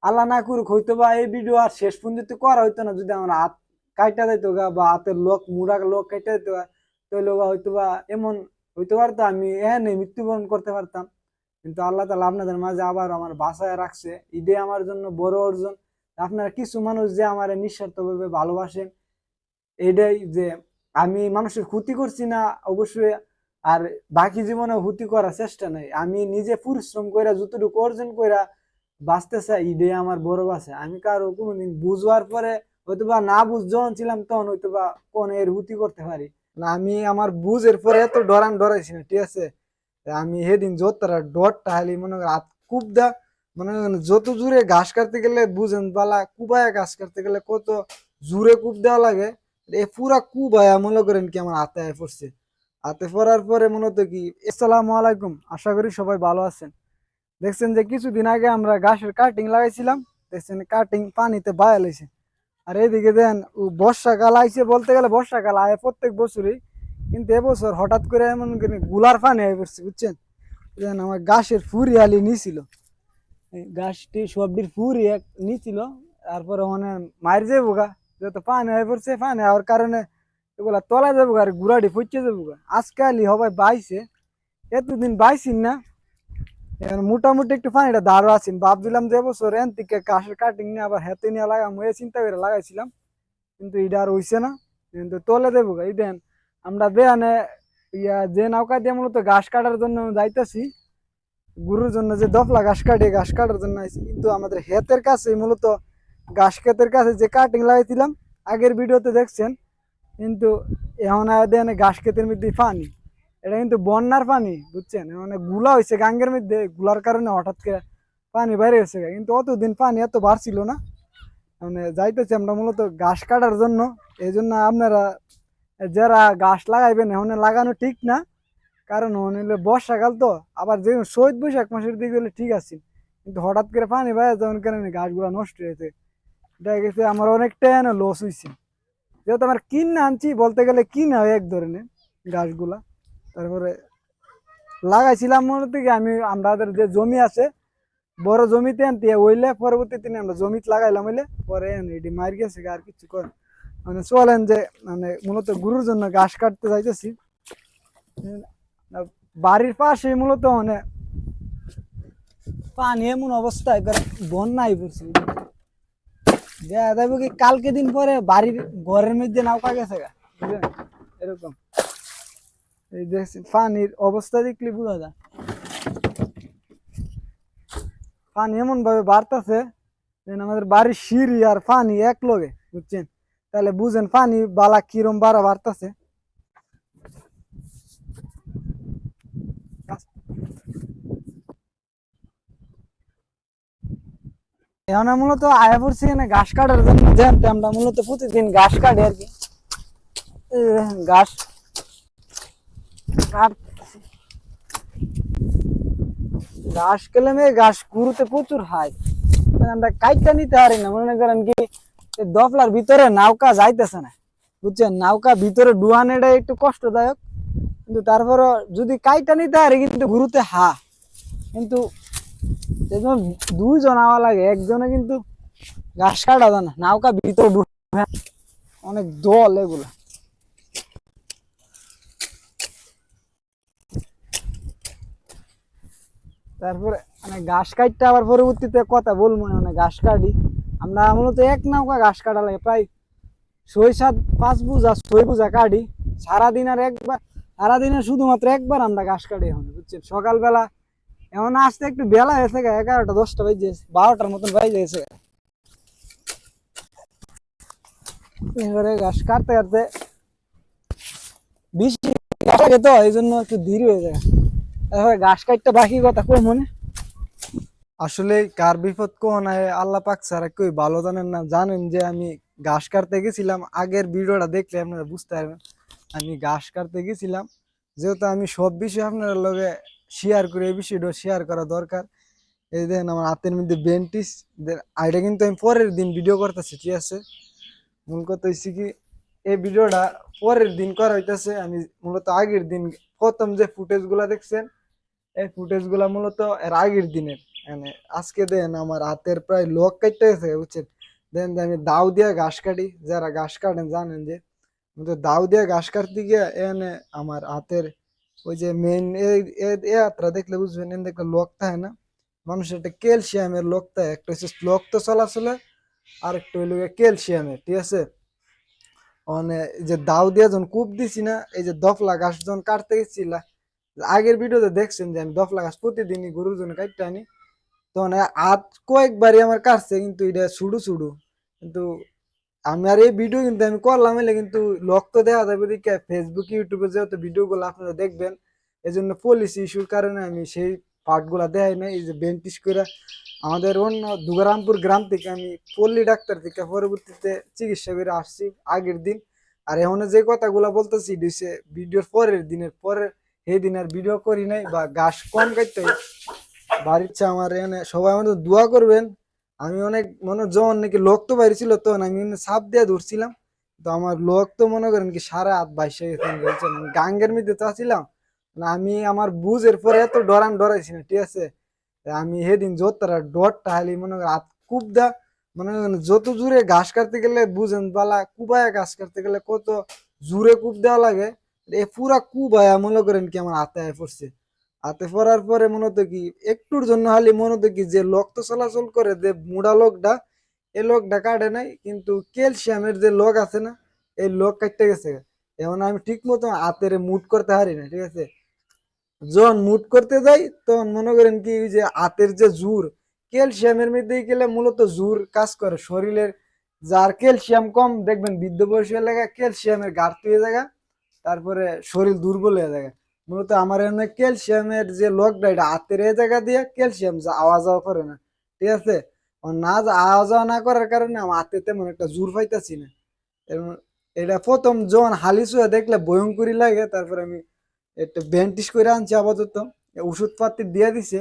আল্লাহ না করুক হয়তো বা এই ভিডিও আর শেষ পর্যন্ত করা হইতো না যদি আমার হাত কাইটা দিত গা বা হাতের লোক মুড়া লোক কাইটা দিত তাহলে হয়তো বা এমন হইতে পারতো আমি এখানে মৃত্যুবরণ করতে পারতাম। কিন্তু আল্লাহ তালা আপনাদের মাঝে আবার আমার বাসায় রাখছে, ঈদে আমার জন্য বড় অর্জন। আপনারা কিছু মানুষ যে আমার নিঃস্বার্থ ভাবে ভালোবাসেন, এইটাই যে আমি মানুষের ক্ষতি করছি না অবশ্যই, আর বাকি জীবনে ক্ষতি করার চেষ্টা নাই, আমি নিজে পরিশ্রম করে যতটুকু অর্জন করে বাঁচতে চাই, এটাই আমার বড় বাসা। আমি কারো কোনোদিন বুঝবার পরে হয়তোবা না বুঝ যখন ছিলাম তখন হয়তোবা কোন এর ক্ষতি করতে পারি না, আমি আমার বুঝের পরে এত ডরাইছি না, ঠিক আছে। আমি সেদিন যত তারা ডরটা হালি মনে করেন হাত কুপ দা, মনে করেন যত জোরে ঘাস কাটতে গেলে বুঝেন বালা কুবায় ঘাস কাটতে গেলে কত জোরে কুপ দেওয়া লাগে, এ পুরা কুবায়া মনে করেন কি আমার হাতে আয় পড়ছে। হাতে পড়ার পরে মূলত কি, আসসালামু আলাইকুম, আশা করি সবাই ভালো আছেন। দেখছেন যে কিছুদিন আগে আমরা ঘাসের কাটিং লাগাইছিলাম, দেখছেন কাটিং পানিতে বায়া লাইছে। আর এইদিকে দেন বর্ষাকাল আইছে, বলতে গেলে বর্ষাকাল আয় প্রত্যেক বছরই, কিন্তু এবছর হঠাৎ করে এমন করে গুলার পানি আয় পড়ছে বুঝছেন। দেন আমার ঘাসের ফুরি আলি নিছিল, গাছটি সবটির ফুরি এক নিছিল, তারপরে মানে মার যাবো গা, যত পানি হয়ে পড়ছে, পানি হওয়ার কারণে এগুলা তলা যাবো গা আর গুড়াটি পচে যাবো গা। আজকে আলি হবাই বাইছে, এতদিন বাইছিন না, এখন মোটামুটি একটু পানিটা দাঁড়ো আছেন, ভাবছিলাম যে বছর এন থেকে ঘাসের কাটিং নিয়ে আবার হাতে নিয়ে লাগাম হয়ে চিন্তা করে লাগাইছিলাম, কিন্তু এটা আর হইছে না। কিন্তু তলে দেবো গা এই দেন আমরা বেয়ানে যে নৌকা দিয়ে মূলত ঘাস কাটার জন্য যাইতেছি, গরুর জন্য যে দফলা ঘাস কাটে ঘাস কাটার জন্য আইছি, কিন্তু আমাদের ক্ষেতের কাছে মূলত ঘাস ক্ষেতের কাছে যে কাটিং লাগাইছিলাম আগের ভিডিওতে দেখছেন, কিন্তু এখন দেন ঘাস ক্ষেতের মধ্যে পানি, এটা কিন্তু বন্যার পানি বুঝছেন, মানে গুলা হয়েছে গাঙ্গের মধ্যে, গুলার কারণে হঠাৎ করে পানি বাইরে গেছে, কিন্তু অতদিন পানি এত বাড়ছিল না। মানে যাইতেছি আমরা মূলত ঘাস কাটার জন্য, এই জন্য আপনারা যারা ঘাস লাগাইবেন এখন লাগানো ঠিক না, কারণ হইলে বর্ষাকাল তো, আবার যে চৈত বৈশাখ মাসের দিকে হলে ঠিক আছে, কিন্তু হঠাৎ করে পানি বাইরে যাওয়ার কারণে গাছগুলা নষ্ট হয়েছে, দেখা গেছে আমার অনেকটাই লস হয়েছে। যেহেতু আমার কিনে আনছি, বলতে গেলে কিনা হয় এক ধরনের গাছগুলা, তারপরে লাগাইছিলাম মূলত কি আমি আমাদের যে জমি আছে বড় জমিতে আনতে হইলে পরবর্তীতে আমরা জমিতে লাগাইলাম হইলে পরে এটি মার গেছে আর কিছু করে, মানে চলেন যে মানে মূলত গরুর জন্য ঘাস কাটতে যাইতেছি। বাড়ির পাশে মূলত মানে পানি এমন অবস্থায় বন্যায় পড়ছে, দেখা যাবে কি কালকে দিন পরে বাড়ির ঘরের মধ্যে নৌকা গেছে গা, বুঝলেন এরকম। এই দেখছি পানির অবস্থা দেখলে বোঝা যায়, পানি এমন ভাবে বাড়তেছে আমাদের বাড়ির সিঁড়ি আর পানি এক লগে বুঝছেন, তাহলে বুঝেন পানি বালা কিরম বাড়া বাড়তেছে। এখন মূলত আয়া পড়ছি এখানে ঘাস কাটার জন্য, জানতে আমরা মূলত প্রতিদিন ঘাস কাটি আর কি, ঘাস কাট ঘাস কেলে ঘাস গুরুতে প্রচুর হাই, আমরা কাইটটা নিতে পারি না, মনে করেন কি দফলার ভিতরে নৌকা যাইতেছে না বুঝছেন, নৌকা ভিতরে ডুয়ানেটা একটু কষ্টদায়ক, কিন্তু তারপরও যদি কাইটা নিতে পারি কিন্তু গুরুতে হা, কিন্তু দুইজন আওয়া লাগে, একজনে কিন্তু ঘাস কাটা যায় না, নৌকা ভিতরে অনেক দল এগুলা। তারপরে মানে ঘাস কাটতে আবার পরবর্তীতে কথা বলবো, মানে ঘাস কাটি আমরা মূলত এক নৌকা ঘাস কাটা লাগে প্রায় 6-7-5 বোঝা 6 বোঝা কাটি সারাদিন, আর একবার সারাদিনে শুধুমাত্র একবার আমরা ঘাস কাটি এখন বুঝছেন। সকালবেলা এমন আসতে একটু বেলা হয়েছে, 11টা 10টা বাজে 12টার মতন বাজে গেছে, এবারে ঘাস কাটতে কাটতে বৃষ্টি লাগে তো এই জন্য একটু দেরি হয়ে যায়, তারপরে ঘাস কাটতে বাকি কথা কই মনে। আসলে কার বিপদ কোন আল্লাহ পাক ছাড়া কেউ ভালো জানেন না, জানেন যে আমি ঘাস কাটতে গেছিলাম, আগের ভিডিওটা দেখলে আপনারা বুঝতে পারবেন আমি ঘাস কাটতে গেছিলাম, যেহেতু আমি সব বিষয় আপনার লগে শেয়ার করি, এই বিষয়টা শেয়ার করা দরকার। এই দেখেন আমার হাতের মধ্যে বেন্টিস, এটা কিন্তু আমি পরের দিন ভিডিও করতেছি, ঠিক আছে। মূল কথা হচ্ছে কি এই ভিডিওটা পরের দিন করা হইতেছে, আমি মূলত আগের দিন প্রথম যে ফুটেজ গুলা দেখছেন এই ফুটেজ গুলা মূলত এর আগের দিনের, মানে আজকে দেন আমার হাতের প্রায় লোক কাটতে গেছে বুঝছেন। দেন আমি দাও দিয়ে ঘাস কাটি, যারা ঘাস কাটেন জানেন যে কিন্তু দাও দিয়ে ঘাস কাটতে গিয়ে এনে আমার হাতের ওই যে মেন হাতটা দেখলে বুঝবেন, এনে দেখলে লোক থাকে না মানুষের, একটা ক্যালসিয়ামের লোক থাকে, একটা হচ্ছে রক্ত চলাচলে আর একটা হইলো ক্যালসিয়ামের, ঠিক আছে। মানে এই যে দাও দিয়ে যখন কূপ দিছি না, এই যে দফলা ঘাস যখন কাটতে গেছিল, আগের ভিডিওতে দেখছেন যে আমি দফলা ঘাস প্রতিদিনই গরুর জন্য কাটতে আনি, তখন হাত কয়েকবারই আমার কাটছে কিন্তু এটা ছুডু ছুডু। কিন্তু আমি আর এই ভিডিও কিন্তু আমি করলাম এলে কিন্তু লোক তো দেখা যাবে দিকে ফেসবুক ইউটিউবে যেহেতু ভিডিও গুলো আপনারা দেখবেন, এই জন্য পলিসি ইস্যুর কারণে আমি সেই পার্ট গুলা দেখাই না। এই যে বেন্টিস করে আমাদের অন্য দুগারামপুর গ্রাম থেকে আমি পল্লী ডাক্তার থেকে পরবর্তীতে চিকিৎসা করে আসছি আগের দিন। আর এখন যে কথাগুলা বলতেছি দিছে ভিডিওর পরের দিনের পরে, সেই দিন আর ভিডিও করি নাই বা ঘাস কম কাটতে বাড়ির চা আমার এনে সবাই আমাদের দোয়া করবেন। আমি অনেক মনে যখন নাকি লোক তো বাইরেছিল তখন আমি সাপ দিয়ে ধরছিলাম, তো আমার লোক তো মনে করেন কি সারা হাত বাইসে গেছে বলছেন, আমি গাঙ্গের মধ্যে তো আছিলাম না, আমি আমার বুঝের পরে এত ডরাইছি না, ঠিক আছে। আমি সেদিন যত তারা ডরটা হালি মনে করেন হাত কুপ দা, মনে করেন যত জোরে ঘাস কাটতে গেলে বুঝেন বালা কুবায় ঘাস কাটতে গেলে কত জোরে কুপ দেওয়া লাগে, এ পুরা কুবায়া মনে করেন কি আমার হাতে পড়ছে। হাতে পড়ার পরে মনে হতো কি একটুর জন্য খালি মনে হতো কি যে রক্ত চলাচল করে যে মুড়া লোকটা, এই লোকটা কাটে নাই কিন্তু ক্যালসিয়ামের যে লোক আছে না, এই লোক কাটতে গেছে। এখন আমি ঠিক মতো হাতের মুট করতে পারি না, ঠিক আছে। যখন মুট করতে যাই তখন মনে করেন কি ওই যে হাতের যে জোর, ক্যালসিয়ামের মধ্যে গেলে মূলত জোর কাজ করে শরীরের, যার ক্যালসিয়াম কম দেখবেন বৃদ্ধ বয়সী এলাকা ক্যালসিয়ামের ঘাটতি হয়ে যায়, তারপরে শরীর দুর্বল হয়ে যায়। মূলত আমার এমনি ক্যালসিয়ামের যে লকটা এটা হাতের এই জায়গা দিয়ে ক্যালসিয়াম আওয়া যাওয়া করে না, ঠিক আছে। না আওয়া যাওয়া না করার কারণে আমার হাতে তেমন একটা জোর পাইতাছি না। এবং এটা প্রথম যখন হালিশ হয়ে দেখলে ভয়ঙ্করই লাগে, তারপরে আমি একটা ব্যান্ডিজ করে আনছি আপাতত, ওষুধ পাতি দিয়ে দিছে।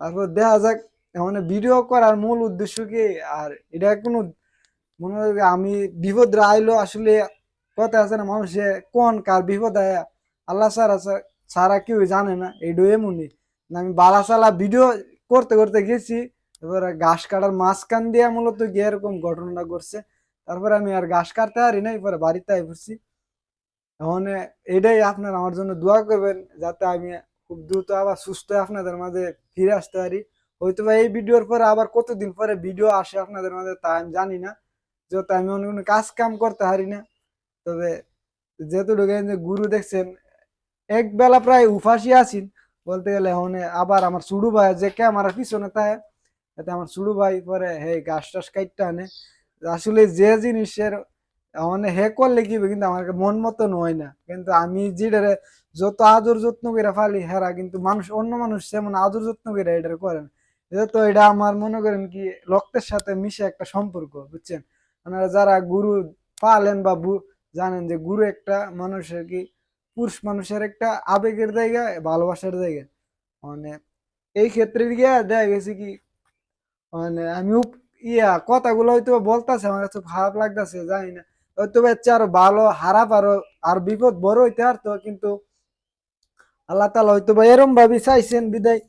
তারপর দেখা যাক, মানে ভিডিও করার মূল উদ্দেশ্য কি, আর এটা কোনো মনে হয় যে আমি বিপদ আইলো আসলে কথা আছে না মানুষে কোন কার বিপদ আয় আল্লাহ ছাড়া ছাড়া কেউ জানে না, এইটাও এমনই না। আমি বালাসালা ভিডিও করতে করতে গেছি, এবার ঘাস কাটার মাঝখান দিয়ে মূলত গিয়ে এরকম ঘটনাটা ঘটছে। তারপরে আমি আর ঘাস কাটতে পারি না, এরপরে বাড়িতে আই পড়ছি। এখন এটাই আপনার আমার জন্য দোয়া করবেন যাতে আমি খুব দ্রুত আবার সুস্থ হয়ে আপনাদের মাঝে ফিরে আসতে পারি। হয়তো বা এই ভিডিওর পরে আবার কতদিন পরে ভিডিও আসে আপনাদের মাঝে তা আমি জানি না, যেহেতু আমি অন্য কোনো কাজ কাম করতে পারি না। তবে যেহেতু গুরু দেখছেন এক বেলা প্রায় উপাসী আছেন বলতে গেলে, এখন আবার আমার সুড়ু ভাই যে কে আমার পিছনে তাই, এতে আমার সুড়ু ভাই পরে হে গাছ টাছ কাটতে আনে। আসলে যে জিনিসের মানে হে করলে কি হবে, কিন্তু আমার মন মতো নয় না, কিন্তু আমি যেটা যত আদর যত্ন করে ফালি হেরা কিন্তু মানুষ অন্য মানুষ যেমন আদর যত্ন করে এটা করেন। যেহেতু এটা আমার মনে করেন কি রক্তের সাথে মিশে একটা সম্পর্ক, বুঝছেন। আপনারা যারা গুরু পালেন বা জানেন যে গুরু একটা মানুষের কি পুরুষ মানুষের একটা আবেগের জায়গা, ভালোবাসার জায়গা। মানে এই ক্ষেত্রে গিয়ে দেখা গেছে কি মানে আমি কথাগুলো হয়তো বলতেছে আমার কাছে খারাপ লাগতেছে জানি না, হয়তো এর চেয়ে আরো ভালো হারাপ আরো আর বিপদ বড় হইতে পারতো, কিন্তু আল্লাহ তালা হয়তো বা এরম ভাবে চাইছেন বিদায়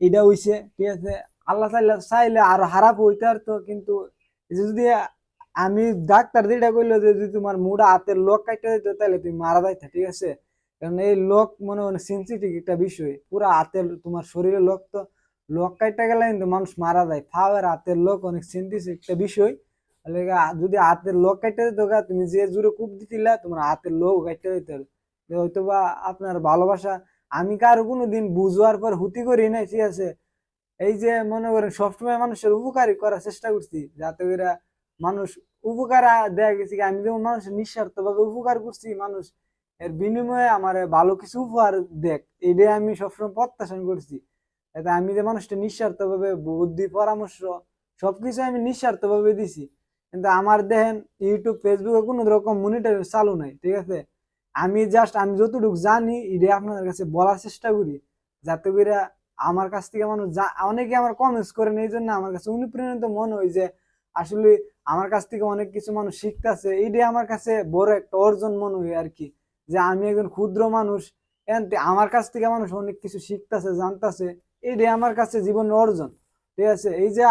এটা হইছে, ঠিক আছে। আল্লাহ চাইলে আরো খারাপ হইতে পারতো, কিন্তু এই যে যদি আমি ডাক্তার যেটা কইলো যে যদি তোমার মুড়া হাতের লোক কাটতে দিত তাহলে তুমি মারা যাইতা, ঠিক আছে। কারণ এই লোক মনে হয় সেন্সিটিভ একটা বিষয়, পুরা হাতের তোমার শরীরের লোক তো লোক কাটতে গেলে কিন্তু মানুষ মারা যায়, ফাওয়ার হাতের লোক অনেক সেন্সিটিভ একটা বিষয়। যদি হাতের লোক কাটতে দিত তুমি যে জোরে কূপ দিতিলা তোমার হাতের লোক কাটতে দিতে হয়তো বা আপনার ভালোবাসা আমি কারো কোনোদিন বুঝবার পর হুতি করি নাই, ঠিক আছে। এই যে মনে করেন সবসময় মানুষের উপকারী করার চেষ্টা করছি যাতে করে মানুষ উপকার দেয়া গেছে কি, আমি যেমন মানুষের নিঃস্বার্থ ভাবে উপকার করছি, মানুষ এর বিনিময়ে আমার ভালো কিছু উপহার দেখ, এটাই আমি সবসময় প্রত্যাশা করছি। এতে আমি যে মানুষটা নিঃস্বার্থ ভাবে বুদ্ধি পরামর্শ সবকিছু আমি নিঃস্বার্থ ভাবে দিছি, কিন্তু আমার দেখেন ইউটিউব ফেসবুকে কোনো রকম মনিটর চালু নাই, ঠিক আছে। আমি জাস্ট আমি যতটুকু জানি এটা আপনাদের কাছে বলার চেষ্টা করি, যাতে করে আমার কাছ থেকে মানুষ অনেকে আমার কমেন্টস করেন, এই জন্য আমার কাছে অনুপ্রেরণিত মনে হয় যে আসলে আমার কাছ থেকে অনেক কিছু মানুষ শিখতেছে, এইটাই আমার কাছে বড় একটা অর্জন মনে হয় আর কি, যে আমি একজন ক্ষুদ্র মানুষ আমার কাছ থেকে মানুষ অনেক কিছু শিখতেছে জানতেছে, এইটাই আমার কাছে জীবনের অর্জন। ঠিক আছে। এই যে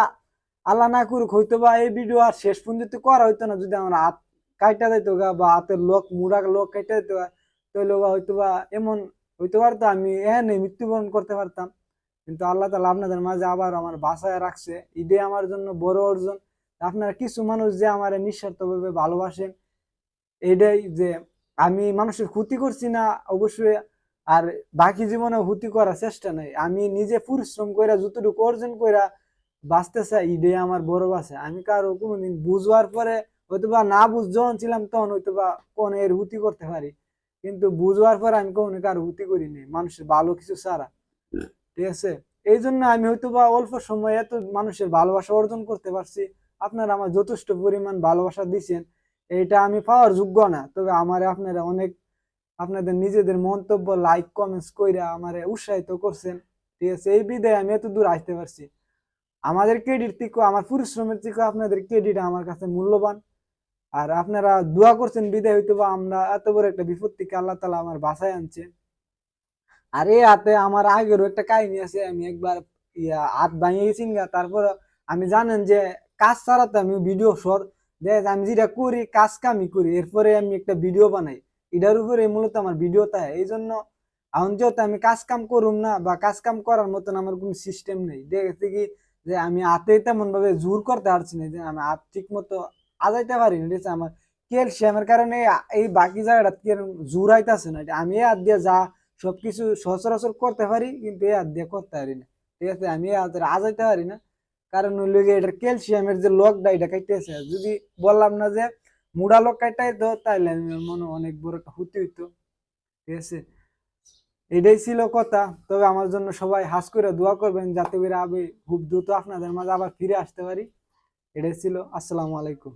আল্লাহ না করুক হয়তো বা এই ভিডিও আর শেষ পর্যন্ত করা হইতো না যদি আমার হাত কাইটা দিত গা বা হাতের লোক মুড়া লোক কাইটা দিত তাহলে হয়তো বা এমন হইতে পারতো আমি এখানে মৃত্যুবরণ করতে পারতাম। কিন্তু আল্লাহ তাআলা আপনাদের মাঝে আবার আমার বাঁচায় রাখছে, এটাই আমার জন্য বড় অর্জন। আপনারা কিছু মানুষ যে আমার নিঃস্বার্থভাবে ভালোবাসেন, এটাই যে আমি মানুষের ক্ষতি করছি না অবশ্যই, আর বাকি জীবনে ক্ষতি করার চেষ্টা নাই, আমি নিজে পরিশ্রম কইরা যতটুকু অর্জন কইরা বাঁচতে চাই, এটাই আমার বড় বাঁচা। আমি কারো কোনোদিন বুঝবার পরে হয়তোবা না বুঝ যখন ছিলাম তখন হয়তোবা কোন এর হুতি করতে পারি, কিন্তু বুঝবার পরে আমি কখনো কারো হুতি করিনি মানুষের ভালো কিছু ছাড়া। ঠিক আছে। এই জন্য আমি হয়তোবা অল্প সময়ে এত মানুষের ভালোবাসা অর্জন করতে পারছি। আপনারা আমার যথেষ্ট পরিমাণ ভালোবাসা দিচ্ছেন, এটা আমি পাওয়ার যোগ্য না, তবে আমার আপনারা অনেক আপনাদের নিজেদের মন্তব্য লাইক কমেন্টস কইরা আমারে উৎসাহিত করছেন। ঠিক আছে, এই বিদায় আমি এত দূর আসতে পারছি। আমাদের ক্রেডিট থেকে আমার পরিশ্রমের থেকে আপনাদের ক্রেডিট আমার কাছে মূল্যবান। আর আপনারা দোয়া করছেন বিদায় হইতো বা আমরা এত বড় একটা বিপদ থেকে আল্লাহ তাআলা আমার বাঁচায় আনছে। আর এই হাতে আমার আগেরও একটা কাহিনী আছে, আমি একবার হাত ভাঙে গেছি গা, তারপর আমি জানেন যে কাজ ছাড়াতে আমি ভিডিও শর্ট দেখ আমি যেটা করি কাজ কামই করি, এরপরে আমি একটা ভিডিও বানাই, এটার উপরে মূলত আমার ভিডিও তাই। এই জন্য এখন যেহেতু আমি কাজ কাম করুম না বা কাজ কাম করার মতন আমার কোনো সিস্টেম নেই, দেখেছি কি যে আমি হাতে তেমন ভাবে জোর করতে পারছি না, যে আমি হাত ঠিক মতো আজাইতে পারি না। ঠিক আছে, আমার ক্যালসিয়ামের কারণে এই বাকি জায়গাটা জোর আইতাছে না, আমি এই হাত দিয়ে যা সবকিছু সচরাচর করতে পারি কিন্তু এই হাত দিয়ে করতে পারি না। ঠিক আছে, আমি এই হাতের আজাইতে পারি না, কারণ হইলো গিয়ে এটার ক্যালসিয়ামের যে লকটা এটা কাটতেছে। যদি বললাম না যে মুড়া লক কাটাই তো তাইলে আমি মনে হয় অনেক বড় একটা ক্ষতি হইতো। ঠিক আছে, এটাই ছিল কথা। তবে আমার জন্য সবাই হাস করে দোয়া করবেন যাতে করে আমি খুব দ্রুত আপনাদের মাঝে আবার ফিরে আসতে পারি। এটাই ছিল। আসসালামু আলাইকুম।